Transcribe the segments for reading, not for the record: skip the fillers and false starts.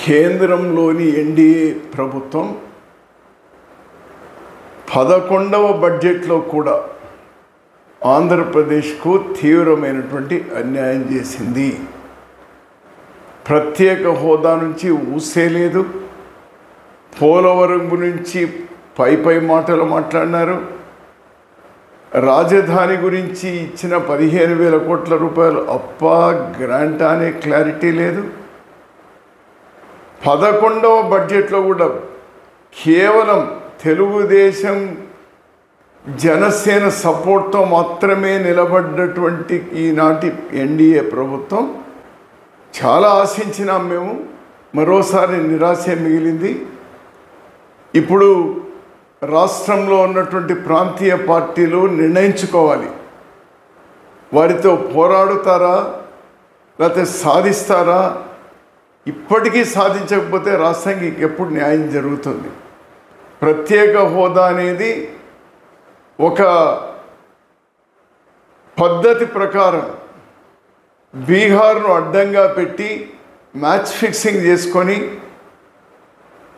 కేంద్రంలోని ఎన్డీఏ ప్రభుత్వం 11వ బడ్జెట్లో కూడా ఆంధ్రప్రదేశ్కు తీవ్రమైనటువంటి అన్యాయం చేసింది. ప్రత్యేక హోదా నుంచి ఊసే లేదు. పోలవరం గురించి పై మాటలు మాట్లాడినారు. రాజధాని గురించి ఇచ్చిన 15,000 కోట్ల రూపాయలు అప్పా గ్రాంట్ అనే క్లారిటీ లేదు. 11వ బడ్జెట్లో కూడా కేవలం తెలుగుదేశం జనసేన సపోర్ట్తో మాత్రమే నిలబడ్డటువంటి ఈనాటి ఎన్డీఏ ప్రభుత్వం చాలా ఆశించినాం మేము. మరోసారి నిరాశ మిగిలింది. ఇప్పుడు రాష్ట్రంలో ఉన్నటువంటి ప్రాంతీయ పార్టీలు నిర్ణయించుకోవాలి, వారితో పోరాడుతారా లేకపోతే సాధిస్తారా. ఇప్పటికీ సాధించకపోతే రాష్ట్రానికి ఎప్పుడు న్యాయం జరుగుతుంది? ప్రత్యేక హోదా అనేది ఒక పద్ధతి ప్రకారం బీహార్ను అడ్డంగా పెట్టి మ్యాచ్ ఫిక్సింగ్ చేసుకొని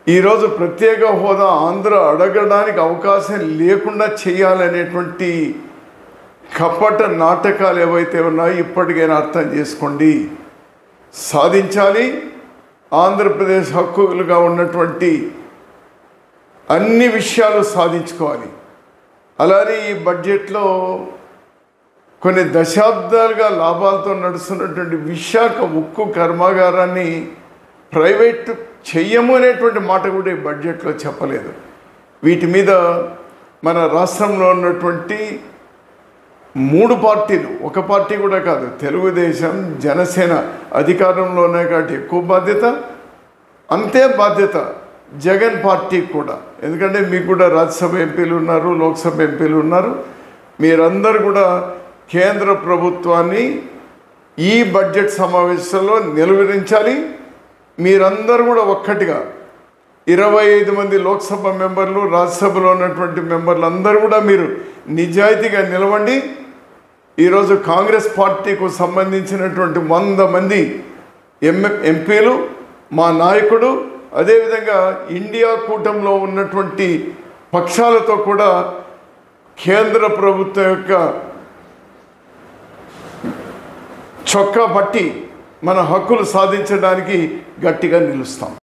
ఈరోజు ప్రత్యేక హోదా ఆంధ్ర అడగడానికి అవకాశం లేకుండా చేయాలనేటువంటి కపట నాటకాలు ఏవైతే ఉన్నాయో ఇప్పటికైనా అర్థం చేసుకోండి. సాధించాలి. ఆంధ్రప్రదేశ్ హక్కులుగా ఉన్నటువంటి అన్ని విషయాలు సాధించుకోవాలి. అలానే ఈ బడ్జెట్లో కొన్ని దశాబ్దాలుగా లాభాలతో నడుస్తున్నటువంటి విశాఖ ఉక్కు కర్మాగారాన్ని ప్రైవేట్ చెయ్యము అనేటువంటి మాట కూడా ఈ బడ్జెట్లో చెప్పలేదు. వీటి మీద మన రాష్ట్రంలో ఉన్నటువంటి 3 పార్టీలు, ఒక పార్టీ కూడా కాదు, తెలుగుదేశం జనసేన అధికారంలో ఉన్నాయి కాబట్టి ఎక్కువ బాధ్యత. అంతే బాధ్యత జగన్ పార్టీకి కూడా. ఎందుకంటే మీకు కూడా రాజ్యసభ ఎంపీలు ఉన్నారు, లోక్సభ ఎంపీలు ఉన్నారు. మీరందరూ కూడా కేంద్ర ప్రభుత్వాన్ని ఈ బడ్జెట్ సమావేశంలో నిలువరించాలి. మీరందరూ కూడా ఒక్కటిగా 25 మంది లోక్సభ మెంబర్లు, రాజ్యసభలో ఉన్నటువంటి మెంబర్లు అందరూ కూడా మీరు నిజాయితీగా నిలవండి. ఈరోజు కాంగ్రెస్ పార్టీకు సంబంధించినటువంటి 100 మంది ఎంపీలు, మా నాయకుడు, అదేవిధంగా ఇండియా కూటమిలో ఉన్నటువంటి పక్షాలతో కూడా కేంద్ర ప్రభుత్వం యొక్క చొక్కా పట్టి మన హక్కులు సాధించడానికి గట్టిగా నిలుస్తాం.